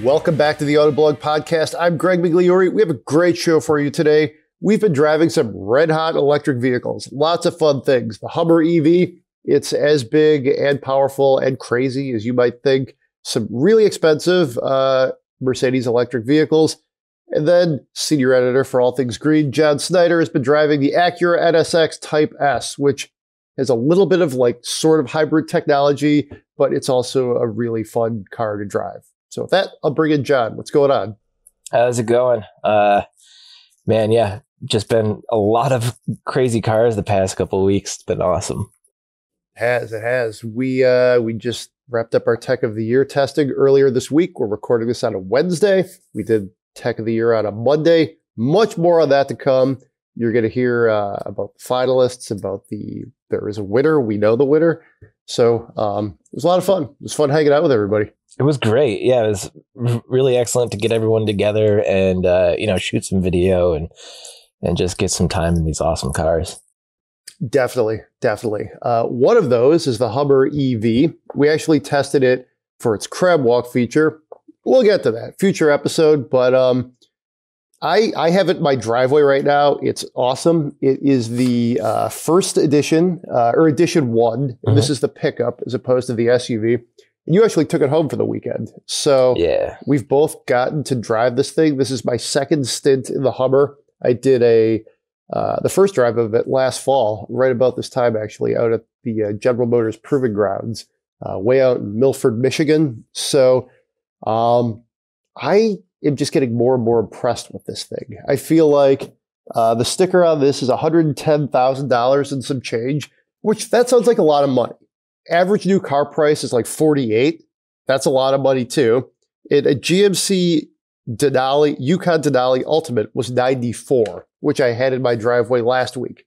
Welcome back to the Autoblog Podcast. I'm Greg Migliore. We have a great show for you today. We've been driving some red-hot electric vehicles. Lots of fun things. The Hummer EV, it's as big and powerful and crazy as you might think. Some really expensive Mercedes electric vehicles. And then senior editor for All Things Green, Beltz Snyder, has been driving the Acura NSX Type S, which has a little bit of sort of hybrid technology, but it's also a really fun car to drive. So with that, I'll bring in John. What's going on? How's it going? Man, yeah, just been a lot of crazy cars the past couple of weeks. It's been awesome. It has. We just wrapped up our Tech of the Year testing earlier this week. We're recording this on a Wednesday. We did Tech of the Year on a Monday. Much more on that to come. You're going to hear about the finalists, there is a winner. We know the winner. So it was a lot of fun. It was fun hanging out with everybody. It was great. Yeah, it was really excellent to get everyone together and, shoot some video and just get some time in these awesome cars. Definitely. One of those is the Hummer EV. We actually tested it for its crab walk feature. We'll get to that future episode, but I have it in my driveway right now. It's awesome. It is the first edition, or edition 1. And this is the pickup as opposed to the SUV. And you actually took it home for the weekend. So yeah, we've both gotten to drive this thing. This is my second stint in the Hummer. I did the first drive of it last fall, right about this time, actually, out at the General Motors Proving Grounds, way out in Milford, Michigan. So I am just getting more and more impressed with this thing. I feel like the sticker on this is $110,000 and some change, which that sounds like a lot of money. Average new car price is like $48,000. That's a lot of money too. A GMC Yukon Denali Ultimate was $94,000, which I had in my driveway last week.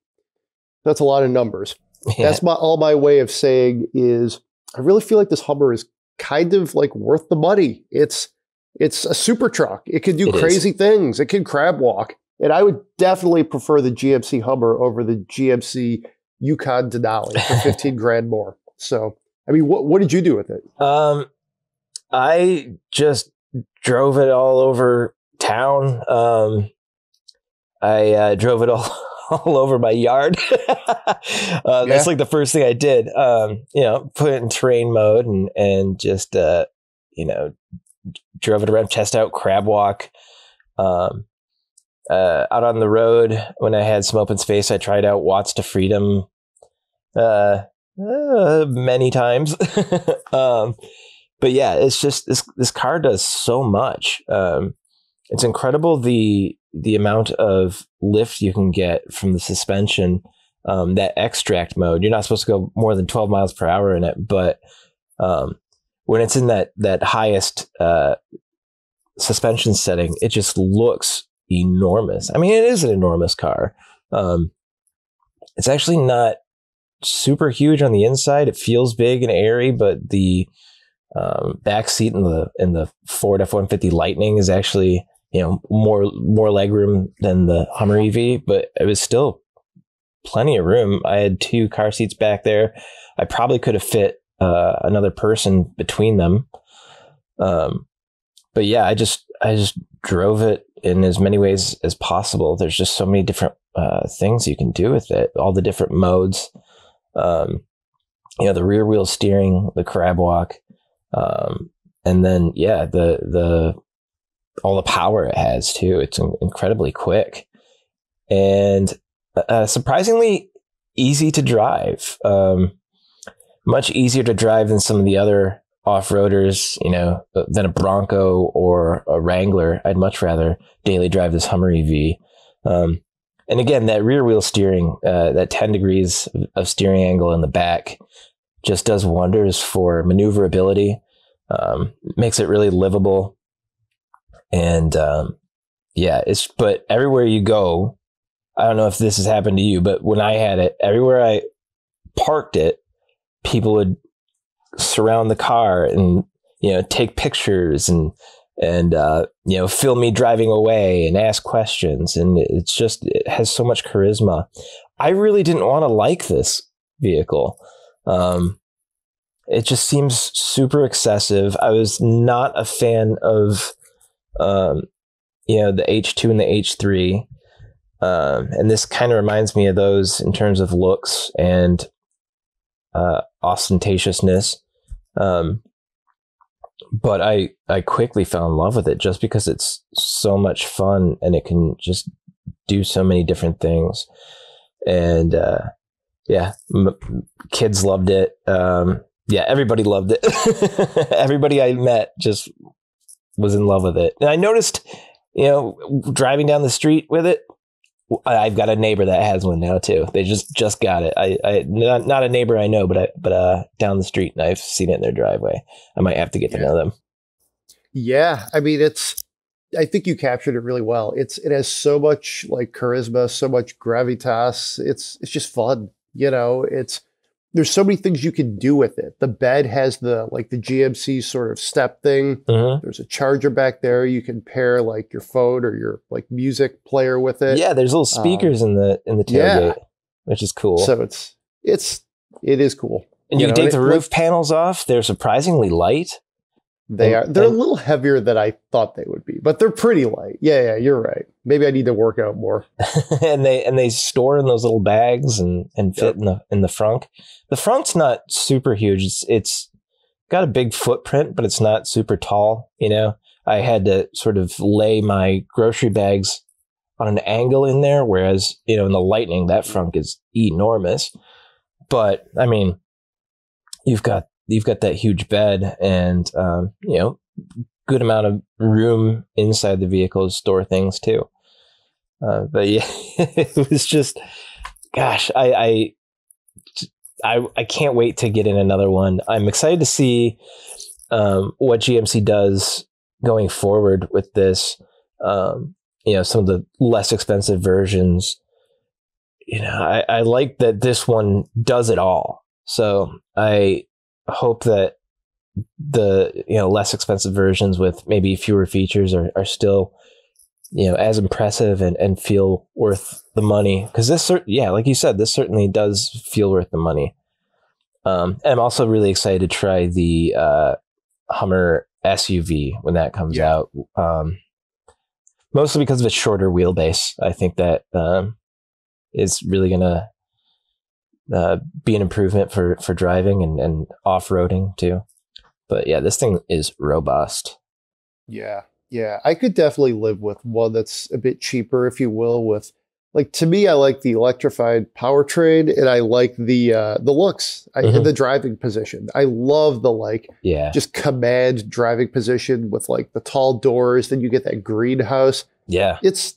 That's a lot of numbers. Yeah. That's all my way of saying is I really feel like this Hummer is kind of worth the money. It's a super truck. It can do crazy things. It can crab walk. And I would definitely prefer the GMC Hummer over the GMC Yukon Denali for $15,000 more. So, I mean, what did you do with it? I just drove it all over town. I drove it all over my yard. That's like the first thing I did. Put it in terrain mode and just drove it around, test out crab walk. Out on the road when I had some open space, I tried out Watts to Freedom many times. But yeah, it's just this car does so much. It's incredible the amount of lift you can get from the suspension. That extract mode, you're not supposed to go more than 12 miles per hour in it, but when it's in that highest suspension setting, it just looks enormous. I mean, it is an enormous car. It's actually not super huge on the inside. It feels big and airy, but the back seat in the Ford F-150 Lightning is actually more legroom than the Hummer EV, but it was still plenty of room. I had 2 car seats back there. I probably could have fit another person between them. But yeah, I just drove it in as many ways as possible. There's just so many different things you can do with it. All the different modes. The rear wheel steering, the crab walk, and then the all the power it has too. It's incredibly quick and surprisingly easy to drive. Much easier to drive than some of the other off-roaders, than a Bronco or a Wrangler. I'd much rather daily drive this Hummer EV. And again, that rear wheel steering, that 10 degrees of steering angle in the back just does wonders for maneuverability. Makes it really livable. And but everywhere you go, I don't know if this has happened to you, but when I had it, everywhere I parked it, people would surround the car and, take pictures and film me driving away and ask questions. And it has so much charisma. I really didn't want to like this vehicle. It just seems super excessive. I was not a fan of, the H2 and the H3. And this kind of reminds me of those in terms of looks and ostentatiousness. But I quickly fell in love with it just because it's so much fun and it can just do so many different things. And kids loved it. Everybody loved it. Everybody I met just was in love with it. And I noticed, driving down the street with it, I've got a neighbor that has one now too. They just got it. I not a neighbor I know, but down the street, and I've seen it in their driveway. I might have to get to know them. Yeah, I mean, I think you captured it really well. It has so much like charisma, so much gravitas. It's just fun. There's so many things you can do with it. The bed has the GMC sort of step thing. There's a charger back there. You can pair like your phone or your like music player with it. Yeah, there's little speakers in the tailgate, which is cool. So it is cool. And you can take the roof panels off. They're surprisingly light. They're a little heavier than I thought they would be, but they're pretty light. Yeah, you're right. Maybe I need to work out more. and they store in those little bags and fit in the frunk. The frunk's not super huge. It's got a big footprint, but it's not super tall. I had to sort of lay my grocery bags on an angle in there, whereas in the Lightning that frunk is enormous. But I mean, you've got that huge bed and, good amount of room inside the vehicle to store things too. But yeah, it was just, gosh, I can't wait to get in another one. I'm excited to see, what GMC does going forward with this. Some of the less expensive versions, I like that this one does it all. So I hope that the less expensive versions with maybe fewer features are still as impressive and feel worth the money, because this like you said, this certainly does feel worth the money. And I'm also really excited to try the Hummer SUV when that comes out, mostly because of its shorter wheelbase. I think that is really gonna be an improvement for driving and off-roading too. But yeah, this thing is robust. Yeah. I could definitely live with one that's a bit cheaper, if you will, with to me, I like the electrified powertrain and I like the looks and the driving position. I love the just command driving position with the tall doors. Then you get that greenhouse. Yeah. It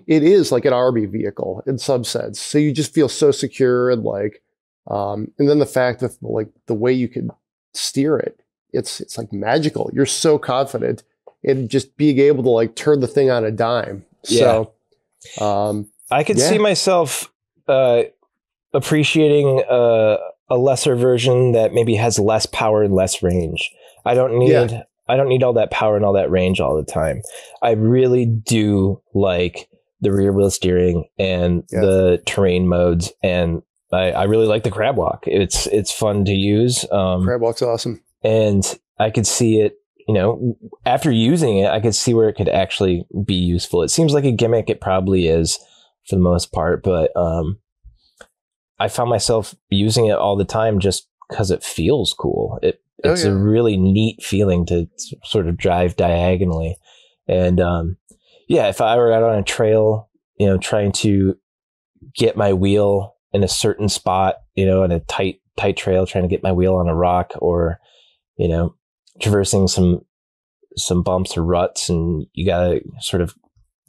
is like an army vehicle in some sense. So you just feel so secure and and then the fact that the way you can steer it, it's magical. You're so confident in just being able to turn the thing on a dime. Yeah. So, I could see myself appreciating a lesser version that maybe has less power and less range. I don't need all that power and all that range all the time. I really do like the rear wheel steering and the terrain modes, and I really like the crab walk. It's fun to use. Crab walk's awesome. And I could see it, after using it, I could see where it could actually be useful. It seems like a gimmick. It probably is for the most part, but I found myself using it all the time just because it feels cool. It's a really neat feeling to sort of drive diagonally. And if I were out on a trail, trying to get my wheel in a certain spot, in a tight trail, trying to get my wheel on a rock, or, traversing some bumps or ruts, and you got to sort of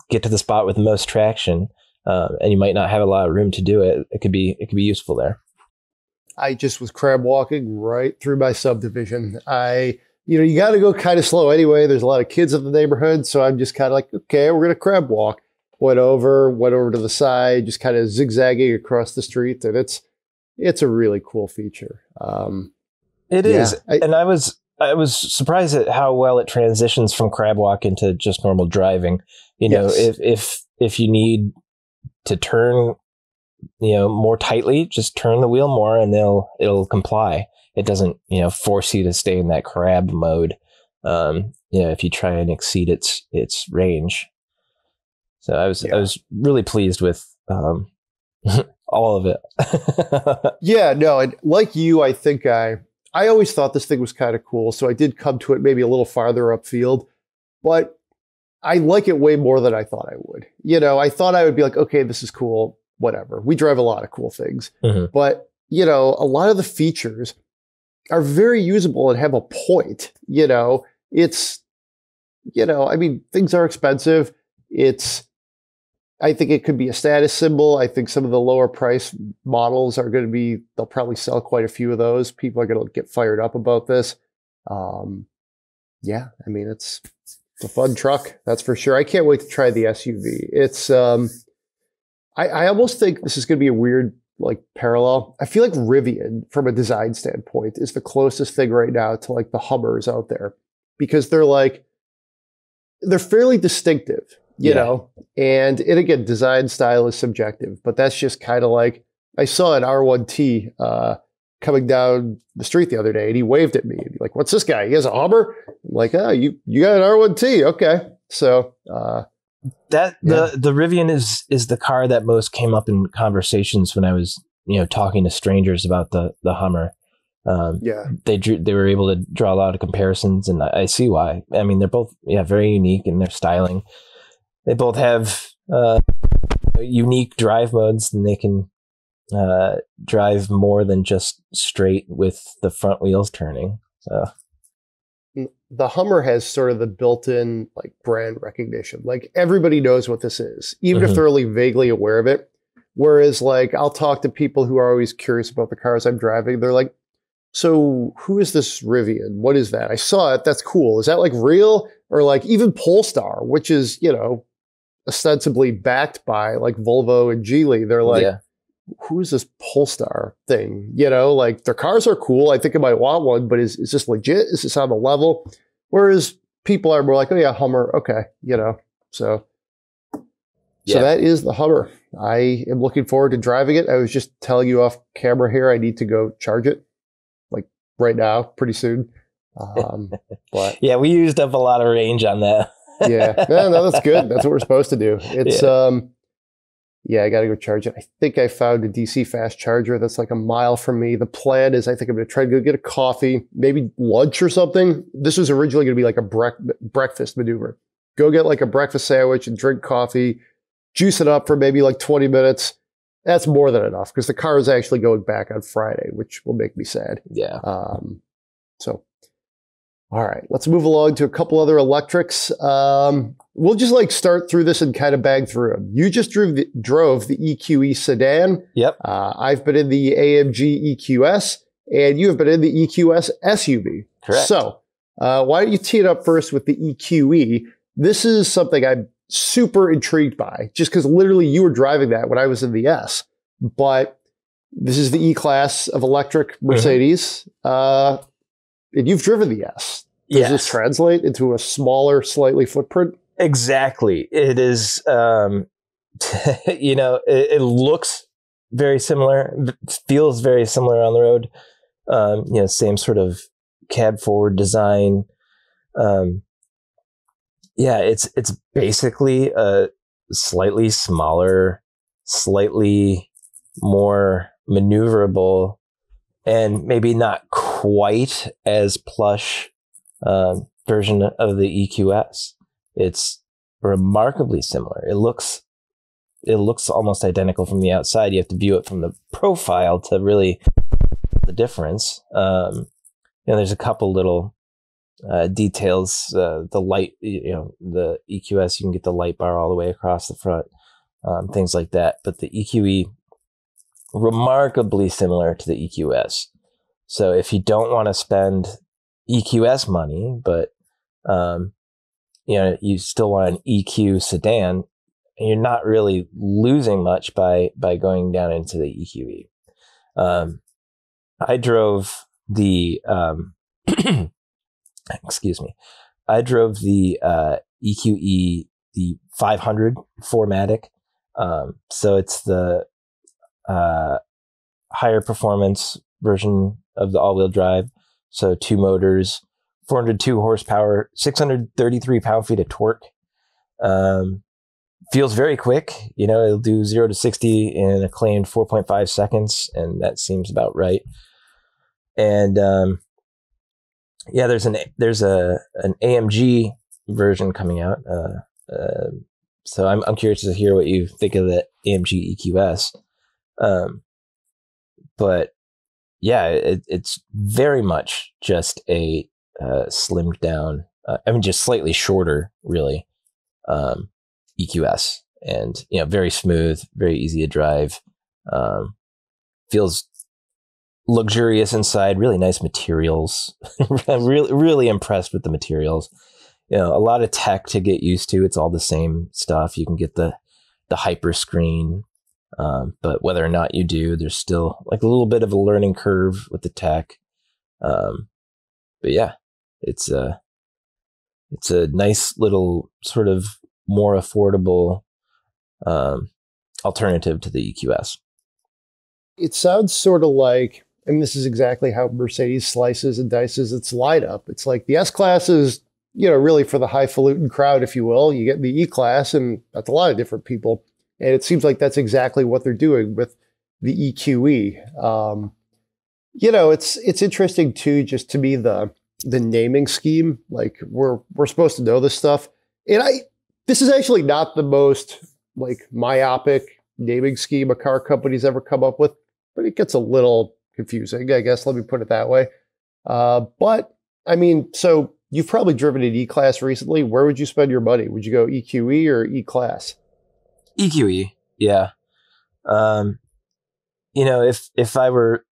get to the spot with the most traction, and you might not have a lot of room to do it. It could be useful there. I just was crab walking right through my subdivision. You got to go kind of slow anyway. There's a lot of kids in the neighborhood. So I'm just kind of okay, we're going to crab walk. Went over to the side, just kind of zigzagging across the street. And it's a really cool feature. It is. And I was surprised at how well it transitions from crab walk into just normal driving. If you need to turn, more tightly, just turn the wheel more and it'll comply. it doesn't, force you to stay in that crab mode. If you try and exceed its range. So I was really pleased with all of it. Yeah, no, and like you, I think I always thought this thing was kind of cool, so I did come to it maybe a little farther upfield, but I like it way more than I thought I would. I thought I would be like, okay, this is cool, whatever. We drive a lot of cool things, but a lot of the features are very usable and have a point. It's, I mean, things are expensive. I think it could be a status symbol. I think some of the lower price models are going to they'll probably sell quite a few of those. People are going to get fired up about this. Yeah, I mean, it's a fun truck, that's for sure. I can't wait to try the SUV. It's, I almost think this is going to be a weird, parallel. I feel like Rivian, from a design standpoint, is the closest thing right now to the Hummers out there, because they're fairly distinctive. You know, and again, design style is subjective, but that's just kind of I saw an R1T coming down the street the other day, and he waved at me. And like, what's this guy? He has a Hummer? I'm like, oh, you got an R1T. Okay. So the Rivian is the car that most came up in conversations when I was, talking to strangers about the Hummer. They were able to draw a lot of comparisons, and I see why. I mean, they're both very unique in their styling. They both have unique drive modes, and they can drive more than just straight with the front wheels turning. So the Hummer has sort of the built-in brand recognition. Everybody knows what this is, even if they're only vaguely aware of it. Whereas I'll talk to people who are always curious about the cars I'm driving. They're like, so who is this Rivian? What is that? I saw it. That's cool. Is that real? Or even Polestar, which is, ostensibly backed by Volvo and Geely. They're like, who is this Polestar thing? Their cars are cool. I think I might want one, but is this legit? Is this on the level? Whereas people are more like, oh yeah, Hummer. Okay. So that is the Hummer. I am looking forward to driving it. I was just telling you off camera here, I need to go charge it right now, pretty soon. But yeah, we used up a lot of range on that. Yeah, no, that's good. That's what we're supposed to do. It's I got to go charge it. I think I found a DC fast charger that's a mile from me. The plan is I think I'm going to try to go get a coffee, maybe lunch or something. This was originally going to be a breakfast maneuver. Go get a breakfast sandwich and drink coffee, juice it up for maybe 20 minutes. That's more than enough, because the car is actually going back on Friday, which will make me sad. Yeah. So. All right, let's move along to a couple other electrics. We'll just start through this and kind of bang through them. You just drove the EQE Sedan. Yep. I've been in the AMG EQS, and you have been in the EQS SUV. Correct. So why don't you tee it up first with the EQE? This is something I'm super intrigued by, just because literally you were driving that when I was in the S. But this is the E-Class of electric Mercedes. And you've driven the S. Does this translate into a smaller, slightly footprint? Exactly. It is, it looks very similar, feels very similar on the road. Same sort of cab forward design. It's basically a slightly smaller, slightly more maneuverable, and maybe not quite as plush version of the EQS. It's remarkably similar. It looks almost identical from the outside. You have to view it from the profile to really the difference. There's a couple little details. The light, the EQS, you can get the light bar all the way across the front, things like that. But the EQE, remarkably similar to the EQS. So if you don't want to spend EQS money, but you still want an EQ sedan, and you're not really losing much by going down into the EQE. I drove the excuse me. I drove the EQE, the 500 4MATIC. So it's the higher performance version of the all-wheel drive. So 2 motors, 402 horsepower, 633 pound-feet of torque. Feels very quick. You know, it'll do 0 to 60 in a claimed 4.5 seconds, and that seems about right. And yeah, there's an AMG version coming out. So I'm curious to hear what you think of the AMG EQS. But yeah, it's very much just a slimmed down, just slightly shorter, really, EQS, and very smooth, very easy to drive. Feels luxurious inside, really nice materials. I'm really impressed with the materials. A lot of tech to get used to. It's all the same stuff. You can get the hyper screen, but whether or not you do, there's still like a little bit of a learning curve with the tech. But yeah, it's a nice little sort of more affordable alternative to the EQS. It sounds sort of like, and this is exactly how Mercedes slices and dices its lineup. It's like the S-Class is, really for the highfalutin crowd, if you will. You get the E-Class, and that's a lot of different people. And it seems like that's exactly what they're doing with the EQE. It's interesting too, just to me, the naming scheme. Like we're supposed to know this stuff. And this is actually not the most like myopic naming scheme a car company's ever come up with, but it gets a little confusing, I guess. Let me put it that way. But I mean, so you've probably driven an E-Class recently. Where would you spend your money? Would you go EQE or E-Class? EQE, yeah. If I were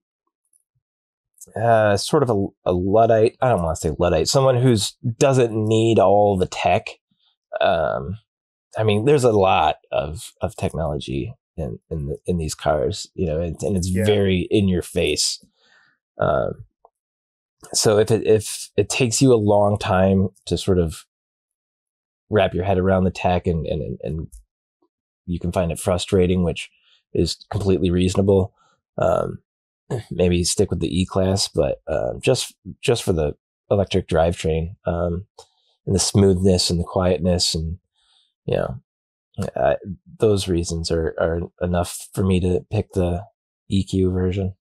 sort of a Luddite, I don't want to say Luddite, someone who doesn't need all the tech. There's a lot of technology in these cars, and it's very in your face. So if it takes you a long time to sort of wrap your head around the tech, and you can find it frustrating, which is completely reasonable, maybe stick with the E-Class, but just for the electric drivetrain, and the smoothness and the quietness, and those reasons are enough for me to pick the EQ version.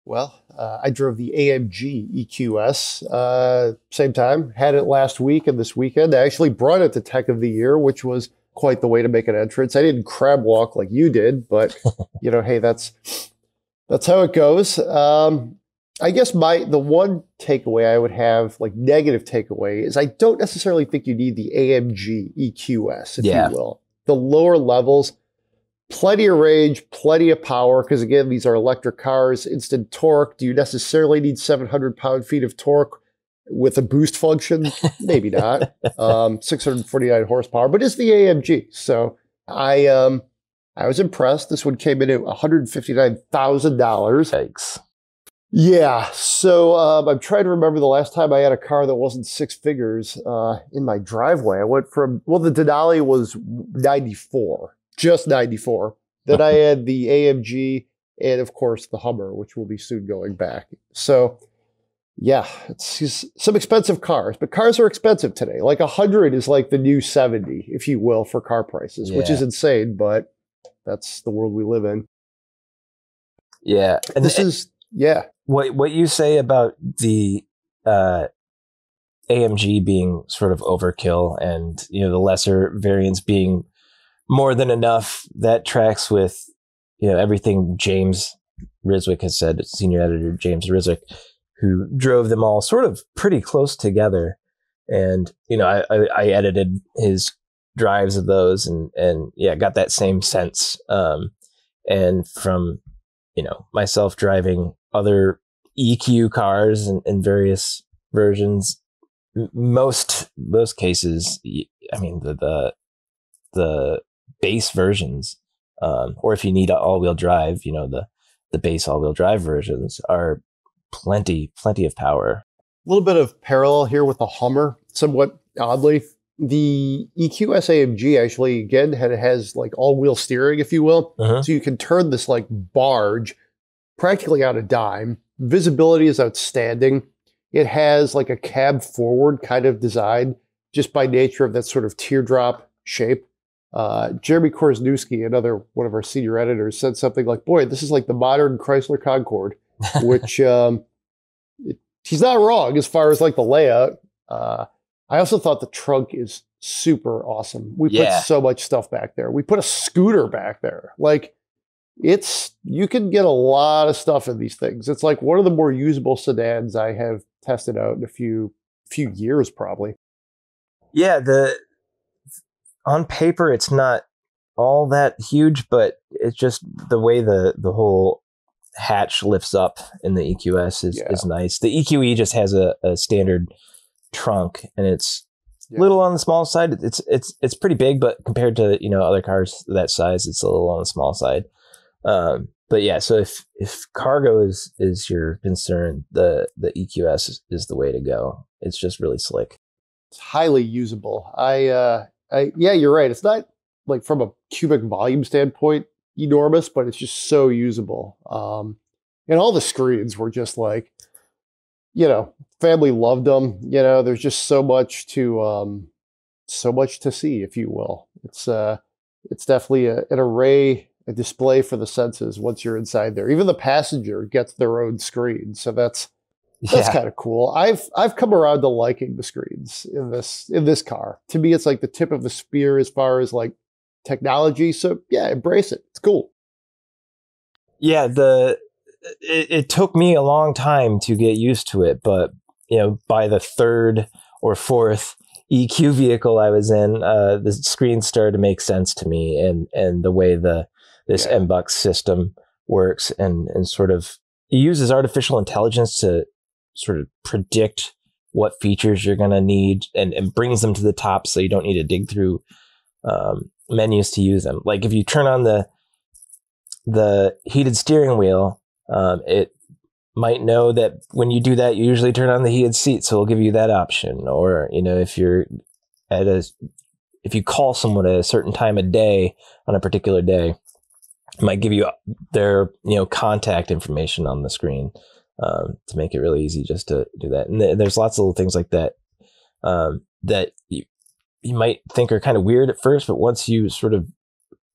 Well, I drove the AMG EQS same time, had it last week and this weekend. I actually brought it to Tech of the Year, which was quite the way to make an entrance. I didn't crab walk like you did, but hey, that's how it goes. I guess the one takeaway I would have, like negative takeaway, is I don't necessarily think you need the AMG EQS, if you will. The lower levels, plenty of range, plenty of power, because again, these are electric cars, instant torque. Do you necessarily need 700 pound-feet of torque with a boost function? Maybe not. 649 horsepower, but it's the AMG. So I was impressed. This one came in at $159,000. Yikes. Yeah, so I'm trying to remember the last time I had a car that wasn't six figures in my driveway. I went from, the Denali was 94, just 94. Then I had the AMG and, of course, the Hummer, which will be soon going back. So, yeah, it's just some expensive cars, but cars are expensive today. Like 100 is like the new 70, if you will, for car prices, which is insane, but that's the world we live in. Yeah. And this is... Yeah. What you say about the AMG being sort of overkill, and the lesser variants being more than enough, that tracks with everything James Riswick has said, senior editor James Riswick, who drove them all sort of pretty close together. And I edited his drives of those, and got that same sense. And from myself driving other EQ cars in various versions, most cases, the base versions, or if you need all-wheel drive, the base all-wheel drive versions are plenty of power. A little bit of parallel here with the Hummer, somewhat oddly. The EQS AMG actually, again, has like all-wheel steering, if you will. So you can turn this like barge practically on a dime. Visibility is outstanding. It has like a cab forward kind of design just by nature of that sort of teardrop shape. Jeremy Korzeniowski, another one of our senior editors, said something like, boy, this is like the modern Chrysler Concorde, which he's not wrong as far as like the layout. I also thought the trunk is super awesome. We put so much stuff back there. We put a scooter back there. Like, you can get a lot of stuff in these things. It's like one of the more usable sedans I have tested out in a few years, probably. Yeah, on paper it's not all that huge, but it's just the way the whole hatch lifts up in the EQS is nice. The EQE just has a standard trunk, and it's little on the small side. It's pretty big, but compared to other cars that size, it's a little on the small side. But yeah, so if cargo is your concern, the EQS is the way to go. It's just really slick. It's highly usable. Yeah, you're right. It's not like from a cubic volume standpoint enormous, but it's just so usable. And all the screens were just like, family loved them. There's just so much to see, if you will. It's definitely an array, a display for the senses once you're inside there. Even the passenger gets their own screen, so that's kind of cool. I've come around to liking the screens in this car. To me, it's like the tip of the spear as far as like technology. So yeah, embrace it. It's cool. Yeah, it took me a long time to get used to it, but by the third or fourth EQ vehicle I was in, the screen started to make sense to me, and the way this MBUX system works, and sort of it uses artificial intelligence to sort of predict what features you're going to need, and brings them to the top, so you don't need to dig through menus to use them. Like if you turn on the heated steering wheel, it might know that when you do that, you usually turn on the heated seat, so it'll give you that option. Or if you call someone at a certain time of day on a particular day, it might give you their contact information on the screen, to make it really easy just to do that. And there's lots of little things like that that you might think are kind of weird at first, but once you sort of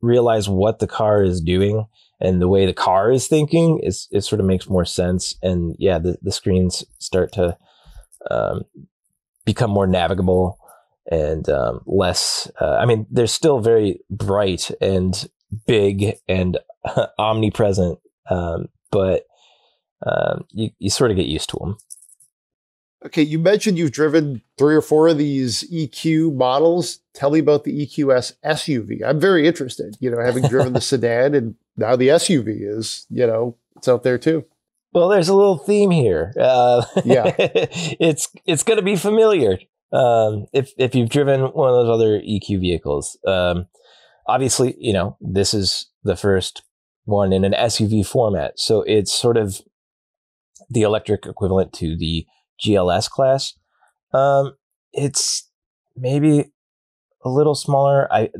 realize what the car is doing and the way the car is thinking, it sort of makes more sense. And yeah, the screens start to become more navigable and less. They're still very bright and big and omnipresent, but you sort of get used to them. Okay, you mentioned you've driven 3 or 4 of these EQ models. Tell me about the EQS SUV. I'm very interested, having driven the sedan, and now the SUV is, it's out there too. Well, there's a little theme here. It's going to be familiar if you've driven one of those other EQ vehicles. Obviously, this is the first one in an SUV format, so it's sort of the electric equivalent to the GLS class. It's maybe a little smaller. It's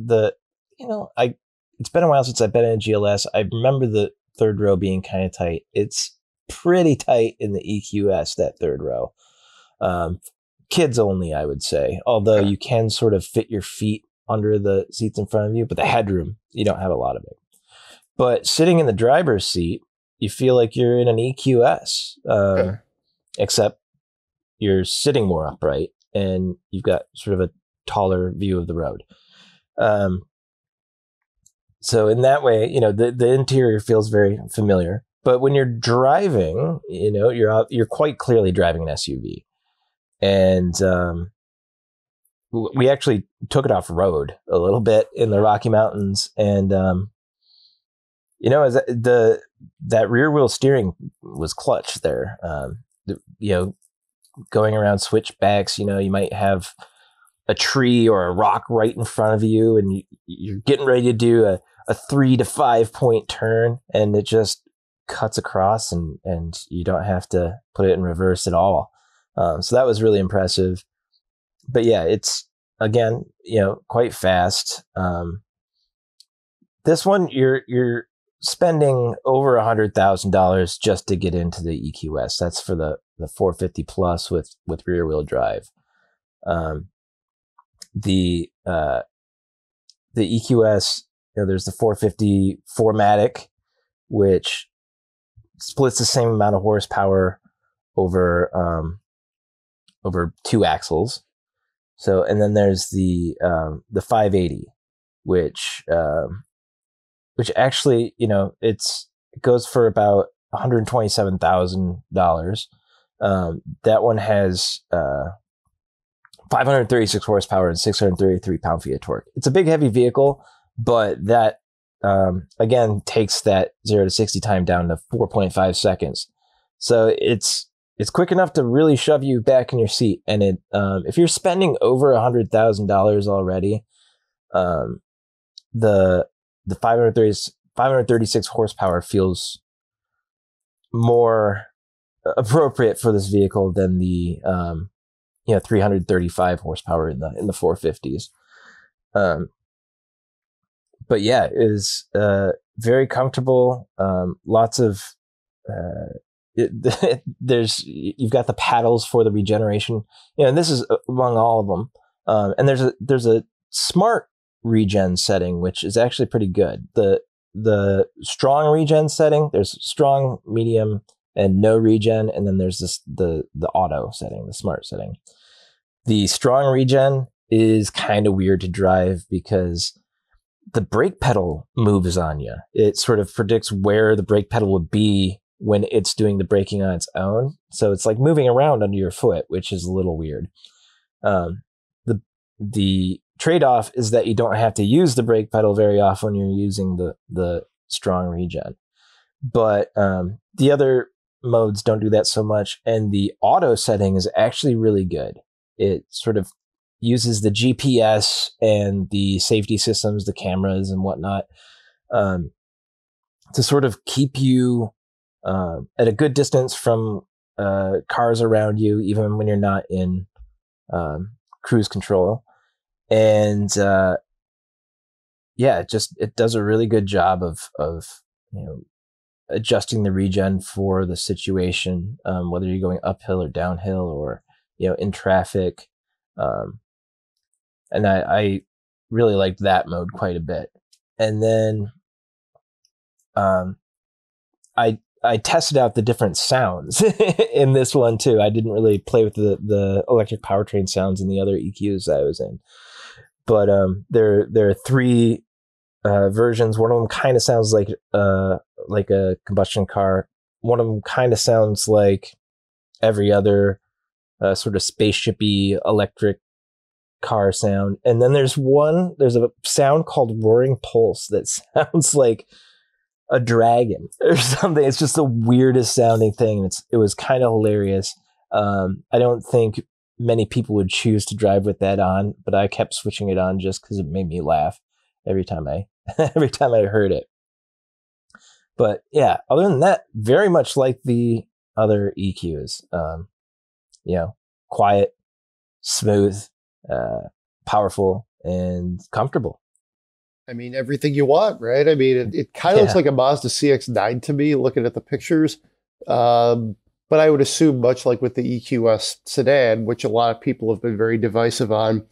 been a while since I've been in a GLS. I remember the third row being kind of tight. It's pretty tight in the EQS, that third row. Kids only, I would say. Although you can sort of fit your feet under the seats in front of you, but the headroom, you don't have a lot of it. But sitting in the driver's seat, you feel like you're in an EQS, except you're sitting more upright and you've got sort of a taller view of the road. So in that way, the interior feels very familiar. But when you're driving, you're quite clearly driving an SUV. And we actually took it off road a little bit in the Rocky Mountains, and that rear wheel steering was clutch there. Going around switchbacks, you might have a tree or a rock right in front of you, and you're getting ready to do a 3 to 5 point turn, and it just cuts across, and you don't have to put it in reverse at all. So that was really impressive. But yeah, it's quite fast. This one, you're spending over $100,000 just to get into the EQS. That's for the 450 plus with rear wheel drive. The EQS, there's the 450 4MATIC, which splits the same amount of horsepower over two axles. So, and then there's the 580, which actually, it goes for about $127,000. That one has 536 horsepower and 633 pound-feet of torque. It's a big, heavy vehicle, but that again takes that 0 to 60 time down to 4.5 seconds. So it's quick enough to really shove you back in your seat. And if you're spending over $100,000 already, the 536 horsepower feels more appropriate for this vehicle than the 335 horsepower in the 450s. But yeah, it is very comfortable. Lots of you've got the paddles for the regeneration, and this is among all of them. And there's a smart regen setting, which is actually pretty good. The strong regen setting, there's strong, medium, and no regen, and then there's the auto setting, the smart setting. The strong regen is kind of weird to drive because the brake pedal moves on you. It sort of predicts where the brake pedal would be when it's doing the braking on its own. So it's like moving around under your foot, which is a little weird. The trade-off is that you don't have to use the brake pedal very often when you're using the strong regen. But the other modes don't do that so much. And the auto setting is actually really good. It sort of uses the GPS and the safety systems, the cameras and whatnot, to sort of keep you at a good distance from cars around you, even when you're not in cruise control. And it does a really good job of adjusting the regen for the situation, whether you're going uphill or downhill or in traffic. And I really liked that mode quite a bit. And then I tested out the different sounds in this one too. I didn't really play with the electric powertrain sounds in the other EQs I was in. But there are three versions. One of them kind of sounds like a combustion car. One of them kind of sounds like every other sort of spaceshipy electric car sound. And then there's a sound called Roaring Pulse that sounds like a dragon or something. It's just the weirdest sounding thing. It was kind of hilarious. I don't think many people would choose to drive with that on, but I kept switching it on just because it made me laugh every time I heard it. But yeah, other than that, very much like the other EQs. Quiet, smooth, powerful, and comfortable. I mean, everything you want, right? I mean, it kind of looks like a Mazda CX-9 to me, looking at the pictures. But I would assume, much like with the EQS Sedan, which a lot of people have been very divisive on,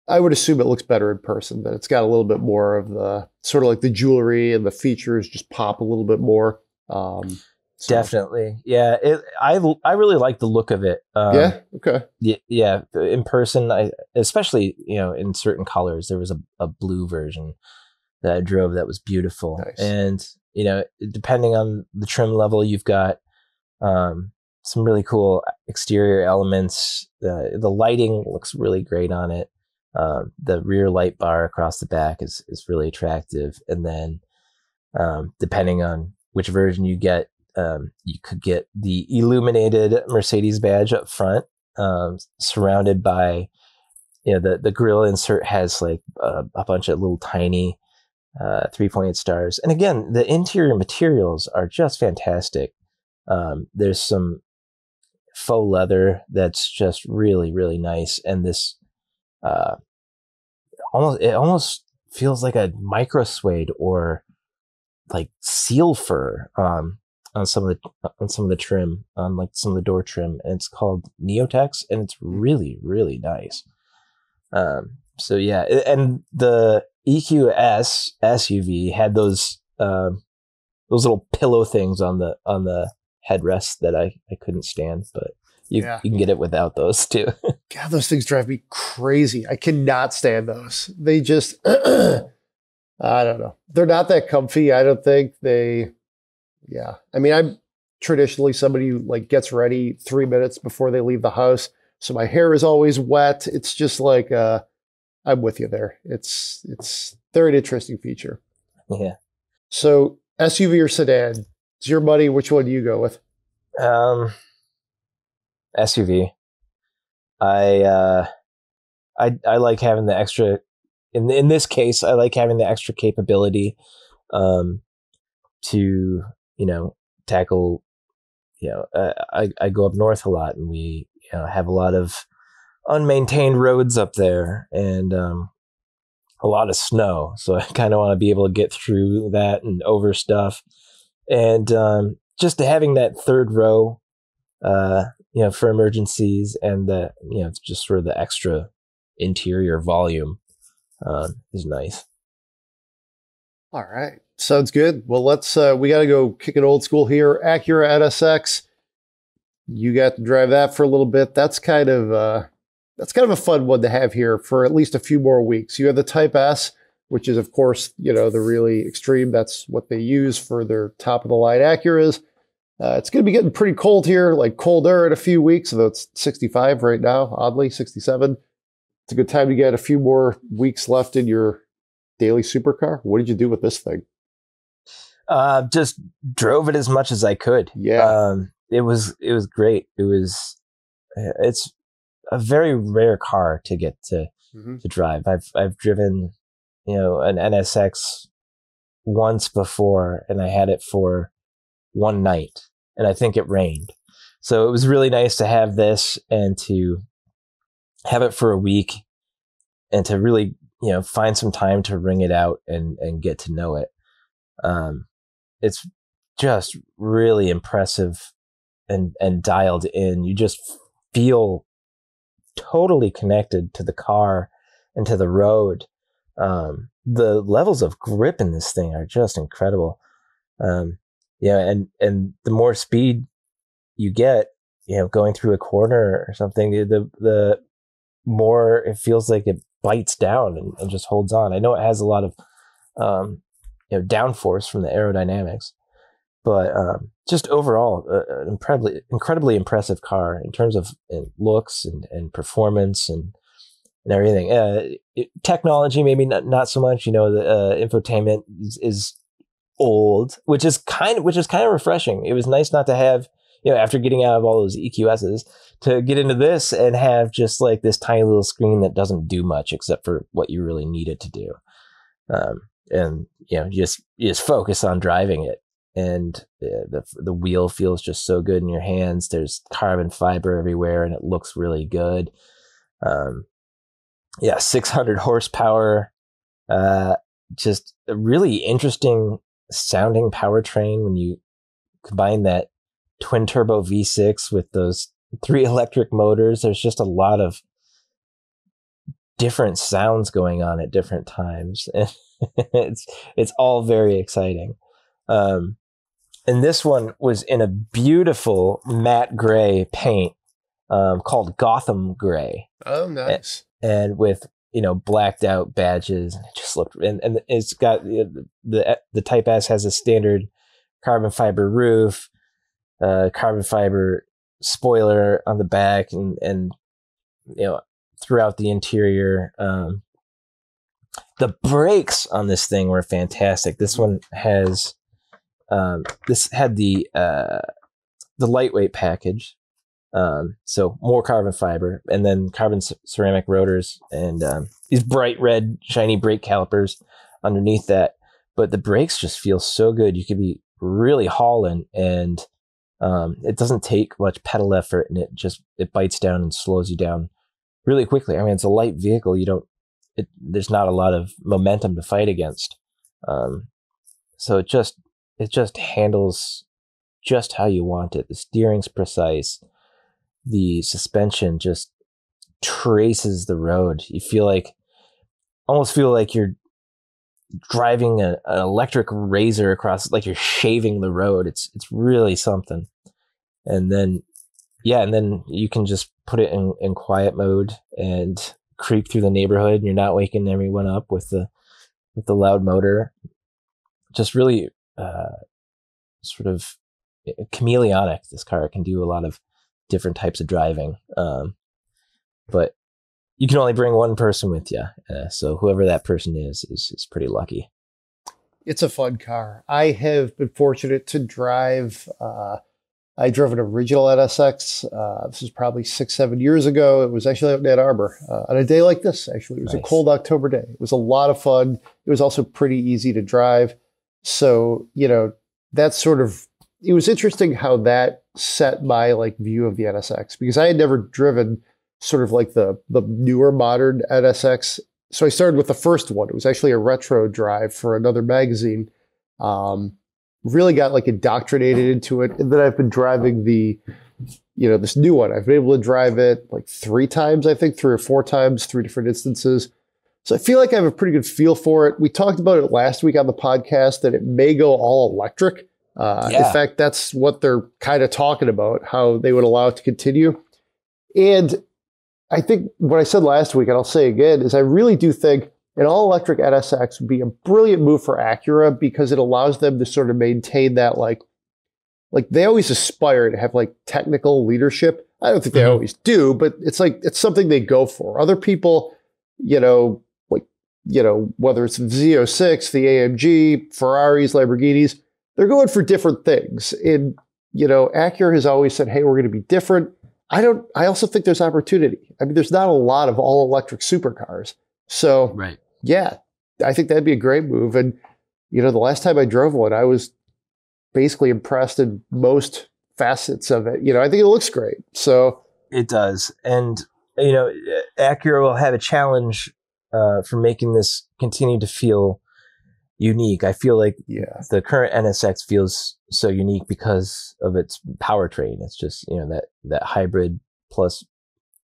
I would assume it looks better in person, that it's got a little bit more of the sort of like the jewelry and the features just pop a little bit more. Definitely. Yeah. I really like the look of it. Yeah. Okay. Yeah. In person, especially, in certain colors, there was a blue version that I drove that was beautiful. Nice. And, depending on the trim level, you've got some really cool exterior elements. The lighting looks really great on it. The rear light bar across the back is really attractive. And then, depending on which version you get, you could get the illuminated Mercedes badge up front, surrounded by, the grille insert has like a bunch of little tiny 3.8 stars. And again, the interior materials are just fantastic. There's some faux leather that's just really, really nice. And this almost feels like a micro suede or like seal fur on some of the trim, on like some of the door trim, and it's called Neotex, and it's really, really nice. So yeah, and the EQS SUV had those little pillow things on the headrest that I couldn't stand, but you can get it without those too. God, those things drive me crazy. I cannot stand those. They just, I don't know. They're not that comfy. I don't think I mean, I'm traditionally somebody who like gets ready 3 minutes before they leave the house. So my hair is always wet. It's just like, I'm with you there. They're an interesting feature. Yeah. So SUV or sedan? It's your money. Which one do you go with? SUV. I like having the extra. In this case, I like having the extra capability to tackle. I go up north a lot, and we have a lot of unmaintained roads up there, and a lot of snow. So I kind of want to be able to get through that and over stuff, and just having that third row, for emergencies, and the just sort of the extra interior volume is nice. All right, sounds good. Well, let's we got to go kick it old school here. Acura NSX. You got to drive that for a little bit. That's kind of a fun one to have here for at least a few more weeks. You have the Type S, which is, of course, the really extreme. That's what they use for their top of the line Acuras. It's going to be getting pretty cold here, like colder in a few weeks, although it's 65 right now, oddly, 67. It's a good time to get a few more weeks left in your daily supercar. What did you do with this thing? Just drove it as much as I could. Yeah. It was great. It's a very rare car to get to drive. I've driven, an NSX once before, and I had it for one night, and I think it rained. So it was really nice to have this and to have it for a week and to really, find some time to wring it out and get to know it. It's just really impressive and dialed in. You just feel totally connected to the car and to the road. The levels of grip in this thing are just incredible. And the more speed you get, going through a corner or something, the more it feels like it bites down and just holds on. I know it has a lot of downforce from the aerodynamics, but just overall, an incredibly impressive car in terms of looks and performance and everything. Technology, maybe not so much. The infotainment is old, which is kind of refreshing. It was nice not to have, after getting out of all those EQSs, to get into this and have just like this tiny little screen that doesn't do much except for what you really need it to do. And you just focus on driving it, and the wheel feels just so good in your hands. There's carbon fiber everywhere, and it looks really good. 600 horsepower, just a really interesting sounding powertrain when you combine that twin turbo V6 with those 3 electric motors. There's just a lot of different sounds going on at different times. It's all very exciting. And this one was in a beautiful matte gray paint called Gotham Gray. Oh, nice. And with blacked out badges, and it just looked. And it's got the Type S has a standard carbon fiber roof, carbon fiber spoiler on the back, and throughout the interior. The brakes on this thing were fantastic. This one has this had the lightweight package, so more carbon fiber, and then carbon ceramic rotors, and these bright red shiny brake calipers underneath that. But the brakes just feel so good. You could be really hauling, and it doesn't take much pedal effort, and it bites down and slows you down really quickly. I mean, it's a light vehicle. There's not a lot of momentum to fight against. So it just handles just how you want it. The steering's precise. The suspension just traces the road. You almost feel like you're driving an electric razor across, like you're shaving the road. It's really something. And then you can just put it in quiet mode and creep through the neighborhood, and you're not waking everyone up with the loud motor. Just really sort of chameleonic. This car can do a lot of different types of driving, but you can only bring one person with you. So whoever that person is pretty lucky. It's a fun car. I have been fortunate to drive. I drove an original NSX. This is probably 6-7 years ago. It was actually out in Ann Arbor on a day like this. Actually, it was Nice. a cold October day. It was a lot of fun. It was also pretty easy to drive. So, that's it was interesting how that set my view of the NSX, because I had never driven sort of like the newer modern NSX. So I started with the first one. It was actually a retro drive for another magazine. Really got indoctrinated into it. And then I've been driving this new one. I've been able to drive it 3 times, I think 3 or 4 times, 3 different instances. So I feel like I have a pretty good feel for it. We talked about it last week on the podcast that it may go all electric. In fact, that's what they're kind of talking about, how they would allow it to continue. And I think what I said last week, and I'll say again, is I really do think an all-electric NSX would be a brilliant move for Acura, because it allows them to sort of maintain that, they always aspire to have technical leadership. I don't think they always do, but it's something they go for. Other people, whether it's the Z06, the AMG, Ferraris, Lamborghinis, they're going for different things. And, Acura has always said, hey, we're going to be different. I also think there's opportunity. I mean, there's not a lot of all electric supercars. So, Right. Yeah, I think that'd be a great move. And, the last time I drove one, I was basically impressed in most facets of it. I think it looks great. So It does. And, Acura will have a challenge for making this continue to feel unique. I feel like the current NSX feels so unique because of its powertrain. It's just, that hybrid plus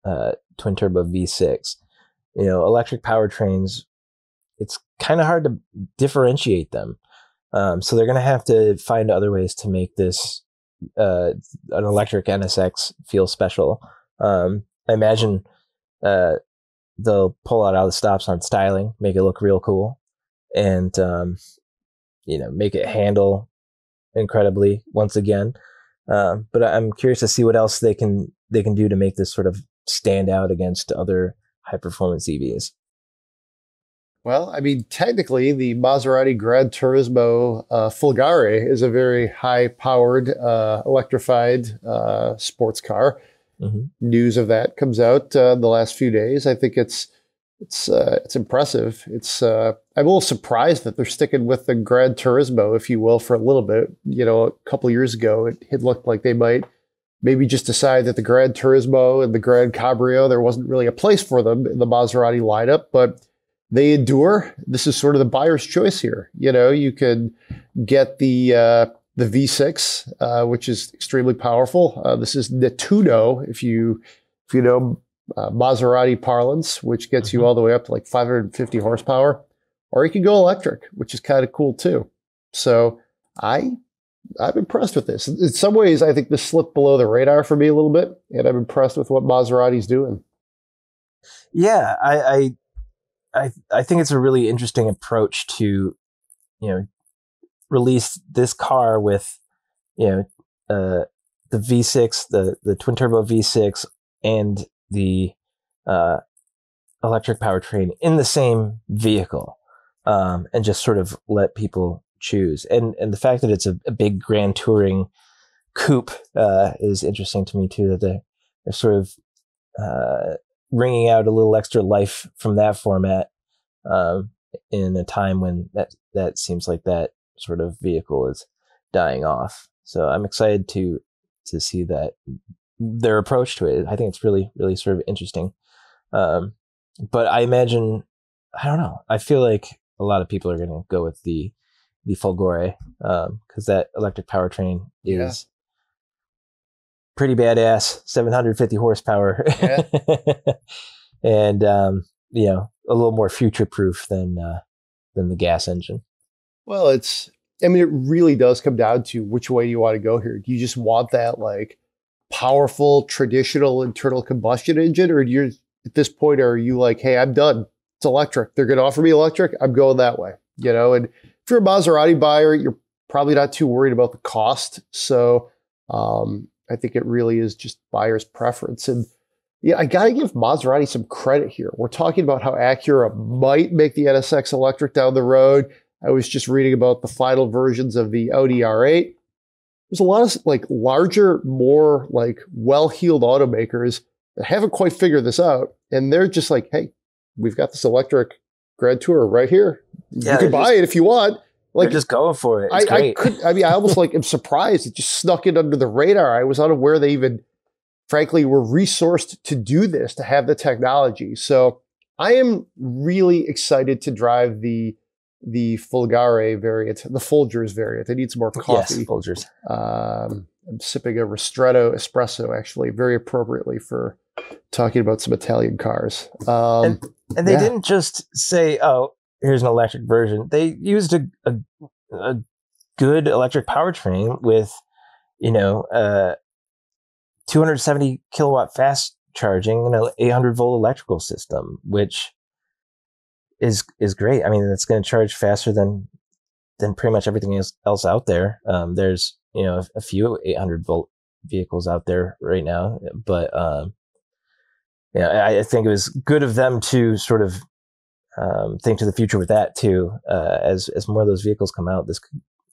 twin turbo V6. Electric powertrains, it's kind of hard to differentiate them. So they're going to have to find other ways to make this an electric NSX feel special. I imagine they'll pull out all the stops on styling, make it look real cool, and make it handle incredibly once again. But I'm curious to see what else they can do to make this sort of stand out against other high performance EVs. Well, I mean, technically, the Maserati GranTurismo Folgore is a very high-powered, electrified sports car. Mm-hmm. News of that comes out the last few days. I think it's impressive. I'm a little surprised that they're sticking with the GranTurismo, if you will, for a little bit. A couple of years ago, it had looked like they might maybe just decide that the GranTurismo and the Grand Cabrio, there wasn't really a place for them in the Maserati lineup, but they endure. This is sort of the buyer's choice here. You can get the V6, which is extremely powerful. This is Nettuno, if you know Maserati parlance, which gets you all the way up to 550 horsepower. Or you can go electric, which is kind of cool too. So I'm impressed with this. In some ways, I think this slipped below the radar for me a little bit, and I'm impressed with what Maserati's doing. Yeah, I think it's a really interesting approach to, release this car with, the V6, the twin turbo V6, and the electric powertrain in the same vehicle, and just sort of let people choose. And the fact that it's a big grand touring coupe is interesting to me too. That they're sort of wringing out a little extra life from that format in a time when that seems like that sort of vehicle is dying off. So I'm excited to see that their approach to it. I think it's really, really sort of interesting. But I imagine, I don't know, I feel like a lot of people are going to go with the the Folgore, because that electric powertrain is pretty badass, 750 horsepower, and you know, a little more future proof than the gas engine. Well, it really does come down to which way do you want to go here. Do you just want that like powerful traditional internal combustion engine, or do you, at this point, are you like, hey, I'm done. It's electric. They're going to offer me electric. I'm going that way, you know? And if you're a Maserati buyer, you're probably not too worried about the cost. So I think it really is just buyer's preference. And yeah, I got to give Maserati some credit here. We're talking about how Acura might make the NSX electric down the road. I was just reading about the final versions of the Audi R8. There's a lot of like larger, more like well-heeled automakers that haven't quite figured this out. And they're just like, hey, we've got this electric Grand Tour right here. You can buy it if you want. Like, they're just going for it. It's great. I almost like am surprised it just snuck in under the radar. I was unaware they even, frankly, were resourced to do this, to have the technology. So I am really excited to drive the Folgore variant, the Folgers variant. I need some more coffee. Yes, Folgers. I'm sipping a ristretto espresso, actually, very appropriately for talking about some Italian cars. And they didn't just say, oh, here's an electric version. They used a good electric powertrain with, 270 kilowatt fast charging and an 800 volt electrical system, which is great. I mean, it's going to charge faster than pretty much everything else out there. There's, a few 800 volt vehicles out there right now, but I think it was good of them to sort of think to the future with that too. As more of those vehicles come out, this,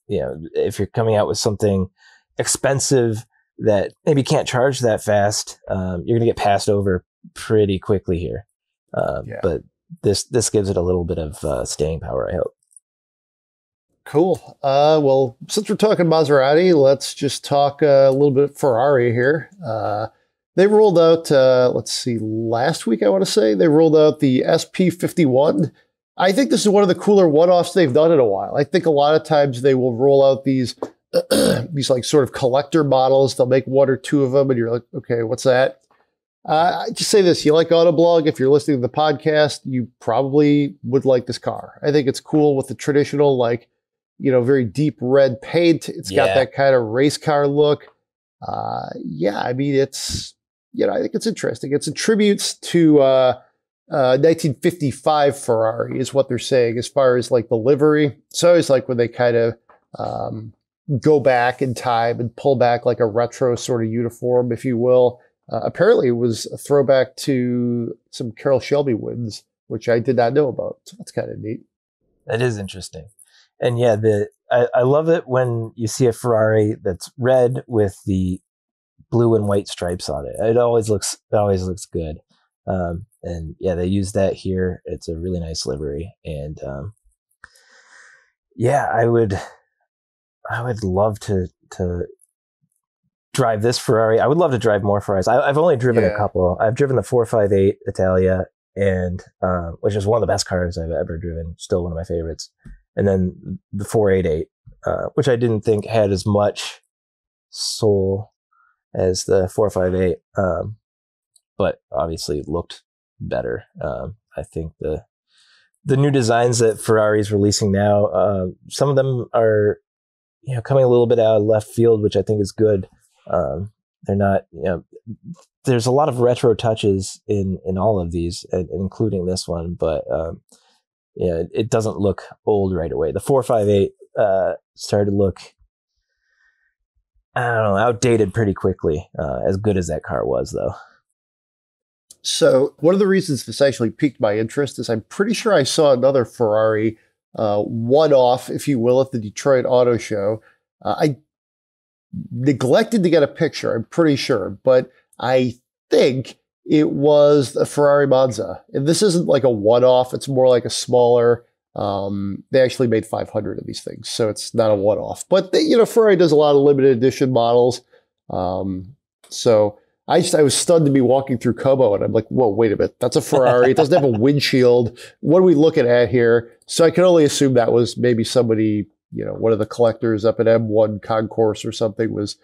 if you're coming out with something expensive that maybe can't charge that fast, you're going to get passed over pretty quickly here. But this gives it a little bit of staying power, I hope. Cool. Well, since we're talking Maserati, let's just talk a little bit Ferrari here. They rolled out, last week, I want to say, they rolled out the SP51. I think this is one of the cooler one-offs they've done in a while. I think a lot of times they will roll out these like sort of collector models. They'll make one or two of them, and you're like, okay, what's that? I just say this, you like Autoblog, if you're listening to the podcast, you probably would like this car. I think it's cool with the traditional, very deep red paint. It's got that kind of race car look. I think it's interesting. It's a tribute to 1955 Ferrari is what they're saying as far as like the livery. So it's like when they kind of go back in time and pull back like a retro sort of uniform, if you will. Apparently it was a throwback to some Carroll Shelby wins, which I did not know about. So that's kind of neat. That is interesting. And yeah, I love it when you see a Ferrari that's red with the blue and white stripes on it. It always looks good. And yeah, they use that here. It's a really nice livery. And I would love to drive this Ferrari. I would love to drive more Ferraris. I've only driven a couple. I've driven the 458 Italia, and which is one of the best cars I've ever driven. Still one of my favorites. And then the 488, which I didn't think had as much soul as the 458, but obviously looked better. I think the new designs that Ferrari is releasing now, some of them are coming a little bit out of left field, which I think is good. They're not, there's a lot of retro touches in all of these, including this one, but it doesn't look old right away. The 458 started to look, I don't know, outdated pretty quickly, as good as that car was, though. So one of the reasons this actually piqued my interest is I'm pretty sure I saw another Ferrari one-off, if you will, at the Detroit Auto Show. I neglected to get a picture, I'm pretty sure, but I think it was a Ferrari Monza. And this isn't like a one-off, it's more like a smaller, they actually made 500 of these things, so it's not a one-off. But Ferrari does a lot of limited edition models. So I was stunned to be walking through Como, and I'm like, whoa, wait a minute, that's a Ferrari. It doesn't have a windshield. What are we looking at here? So I can only assume that was maybe somebody one of the collectors up at M1 Concourse or something was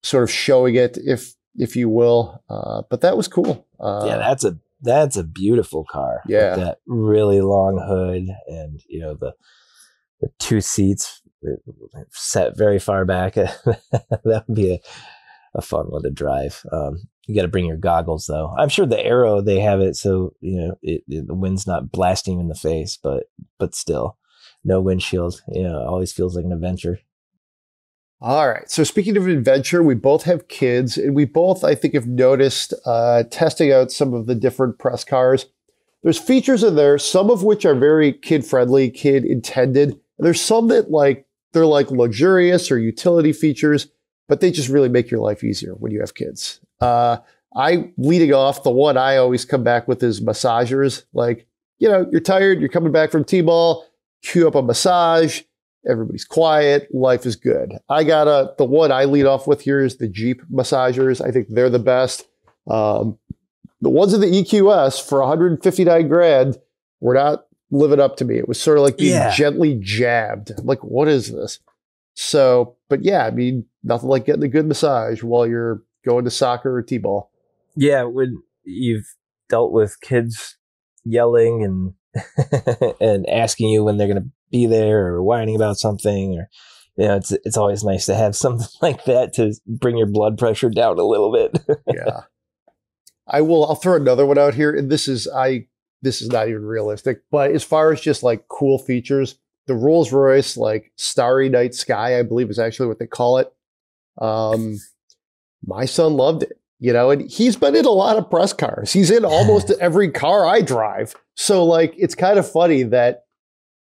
sort of showing it, if you will. But that was cool. Yeah, that's a beautiful car. Yeah. With that really long hood and, the two seats set very far back. That would be a fun one to drive. You got to bring your goggles though. I'm sure the Aero, they have it so, the wind's not blasting you in the face, but still no windshield, always feels like an adventure. All right. So speaking of adventure, we both have kids, and we both, I think, have noticed testing out some of the different press cars. There's features in there, some of which are very kid-friendly, kid-intended. There's some that they're luxurious or utility features, but they just really make your life easier when you have kids. Leading off, the one I always come back with is massagers. You're tired, you're coming back from T-ball, cue up a massage. Everybody's quiet. Life is good. The one I lead off with here is the Jeep massagers. I think they're the best. The ones in the EQS for $159,000 were not living up to me. It was sort of like being gently jabbed. I'm like, what is this? So, but yeah, I mean, nothing like getting a good massage while you're going to soccer or T-ball. Yeah, when you've dealt with kids yelling and and asking you when they're going to be there or whining about something, or it's always nice to have something like that to bring your blood pressure down a little bit. Yeah. I'll throw another one out here, and this is not even realistic, but as far as just cool features, the Rolls-Royce Starry Night Sky, I believe is actually what they call it. My son loved it, and he's been in a lot of press cars. He's in almost every car I drive. So it's kind of funny that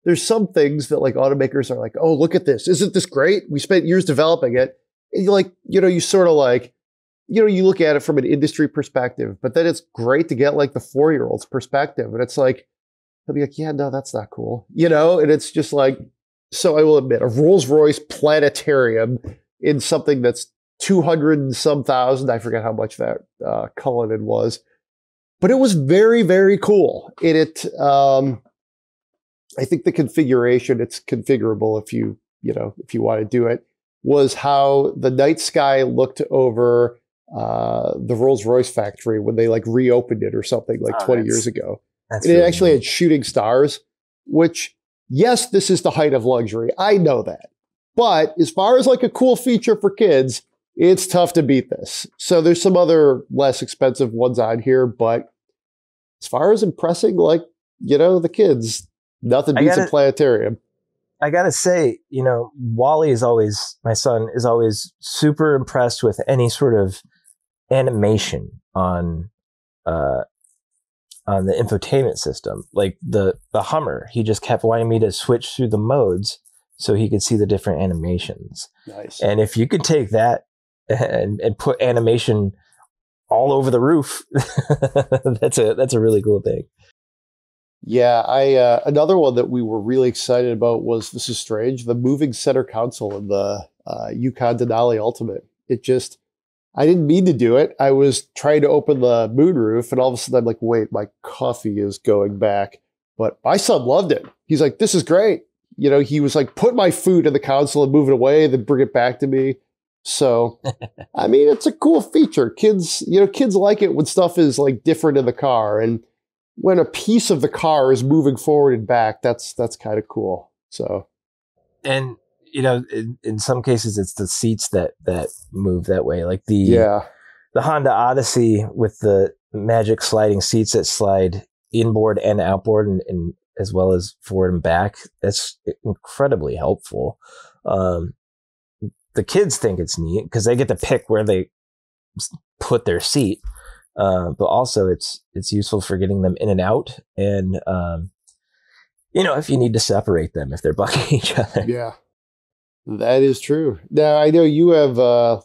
there's some things that automakers are like, oh, look at this. Isn't this great? We spent years developing it. And you sort of you look at it from an industry perspective, but then it's great to get the 4-year-old's perspective. And it's he'll be like, yeah, no, that's not cool. And it's just so I will admit, a Rolls-Royce planetarium in something that's 200 and some thousand. I forget how much that Cullinan was, but it was very, very cool. I think the configuration, it's configurable if you want to do it, was how the night sky looked over the Rolls-Royce factory when they reopened it or something 20 years ago. And it actually had shooting stars, which, yes, this is the height of luxury. I know that. But as far as a cool feature for kids, it's tough to beat this. So there's some other less expensive ones on here, but as far as impressing, the kids, nothing beats a planetarium. I gotta say, Wally my son is always super impressed with any sort of animation on the infotainment system. The Hummer, he just kept wanting me to switch through the modes so he could see the different animations. Nice. And if you could take that and put animation all over the roof, that's a really cool thing. Yeah, another one that we were really excited about was, this is strange, the moving center console in the Yukon Denali Ultimate. I didn't mean to do it. I was trying to open the moonroof, and all of a sudden I'm like, wait, my coffee is going back. But my son loved it. He's like, this is great. He was put my food in the console and move it away, then bring it back to me. So, I mean, it's a cool feature. Kids like it when stuff is different in the car. And when a piece of the car is moving forward and back, that's kind of cool. So, and in some cases it's the seats that move that way, the Honda Odyssey with the magic sliding seats that slide inboard and outboard, and as well as forward and back. That's incredibly helpful. The kids think it's neat because they get to pick where they put their seat. But also it's useful for getting them in and out, and if you need to separate them if they're bucking each other. Yeah, that is true. Now I know you have the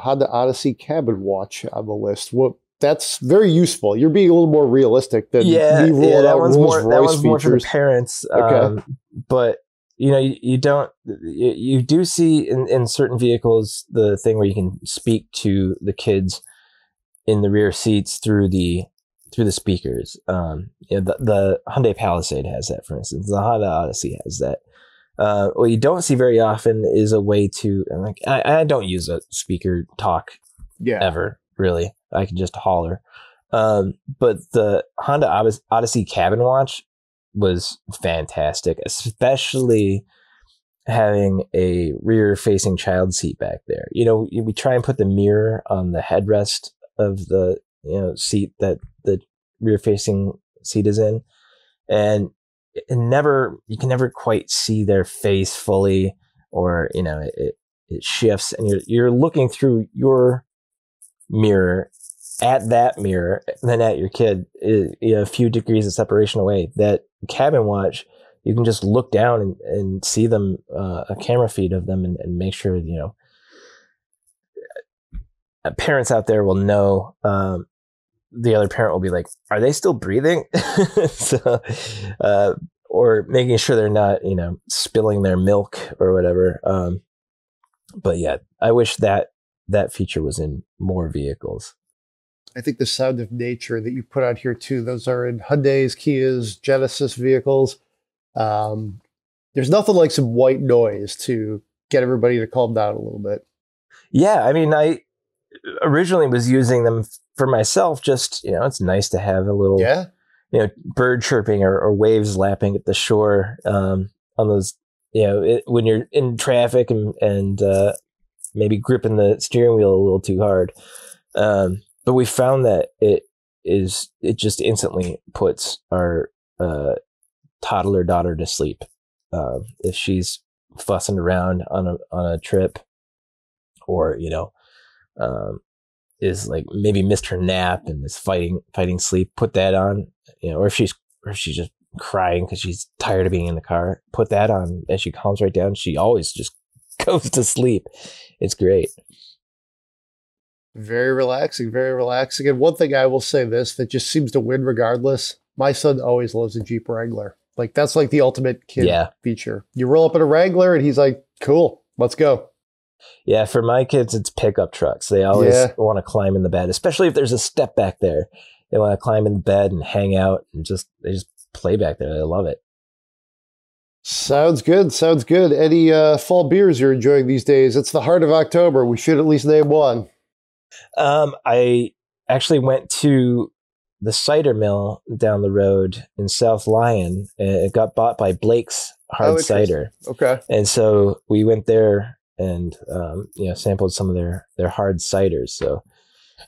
Honda Odyssey cabin watch on the list. That's very useful. You're being a little more realistic than me rolling out Rolls-Royce more for the features. parents. Okay. But you do see in certain vehicles the thing where you can speak to the kids in the rear seats through the speakers. The Hyundai Palisade has that, for instance. The Honda Odyssey has that. What you don't see very often is a way to, and like, I don't use a speaker talk ever, really. I can just holler. But the Honda Odyssey cabin watch was fantastic, especially having a rear-facing child seat back there. You know, we try and put the mirror on the headrest of the seat that the rear-facing seat is in, and you can never quite see their face fully, or it shifts, and you're looking through your mirror at that mirror, and then at your kid, a few degrees of separation away. That cabin watch, you can just look down and see them, a camera feed of them, and make sure, parents out there will know, the other parent will be like, are they still breathing? So, or making sure they're not, spilling their milk or whatever. But yeah, I wish that feature was in more vehicles. I think the sound of nature that you put out here too, those are in Hyundai's, Kias, Genesis vehicles. There's nothing like some white noise to get everybody to calm down a little bit. Yeah, I mean, I originally was using them for myself. Just, it's nice to have a little, bird chirping or waves lapping at the shore, on those, when you're in traffic and maybe gripping the steering wheel a little too hard. But we found that it just instantly puts our toddler daughter to sleep. If she's fussing around on a trip, or is like maybe missed her nap and is fighting sleep, put that on. Or if she's just crying because she's tired of being in the car, put that on, and she calms right down. She always just goes to sleep. It's great. Very relaxing, very relaxing. And one thing I will say this, that just seems to win regardless. My son always loves a Jeep Wrangler. Like, that's like the ultimate kid feature. You roll up in a Wrangler and he's like, cool, let's go. Yeah, for my kids, it's pickup trucks. They always want to climb in the bed, especially if there's a step back there. They want to climb in the bed and hang out, and they just play back there. They love it. Sounds good. Sounds good. Any fall beers you're enjoying these days? It's the heart of October. We should at least name one. I actually went to the cider mill down the road in South Lyon, and it got bought by Blake's Hard Cider. Okay. And so we went there and sampled some of their hard ciders. So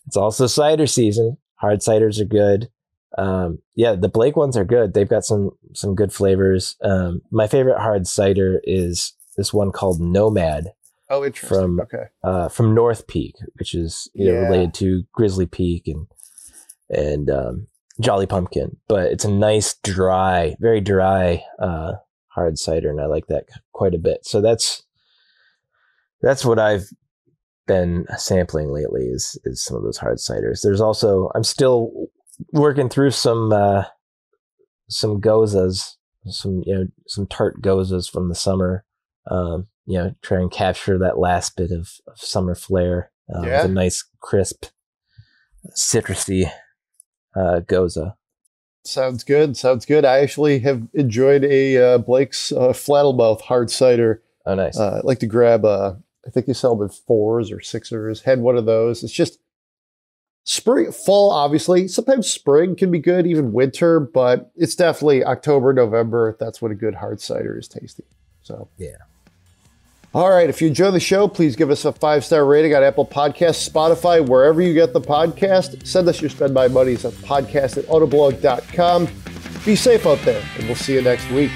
it's also cider season. Hard ciders are good. The Blake ones are good. They've got some good flavors. My favorite hard cider is this one called Nomad. Oh, interesting. From North Peak, which is related to Grizzly Peak and Jolly Pumpkin. But it's a nice dry, very dry hard cider, and I like that quite a bit. So that's what I've been sampling lately is some of those hard ciders. There's also, I'm still working through some gozas, some tart gozas from the summer. Try and capture that last bit of summer flair with a nice, crisp, citrusy goza. Sounds good. Sounds good. I actually have enjoyed a Blake's Flannelmouth hard cider. Oh, nice. I like to grab, I think they sell them in 4s or 6ers. Had one of those. It's just spring, fall, obviously. Sometimes spring can be good, even winter, but it's definitely October, November. That's when a good hard cider is tasty. So, yeah. All right. If you enjoy the show, please give us a 5-star rating on Apple Podcasts, Spotify, wherever you get the podcast. Send us your Spend My Monies at podcast@autoblog.com. Be safe out there, and we'll see you next week.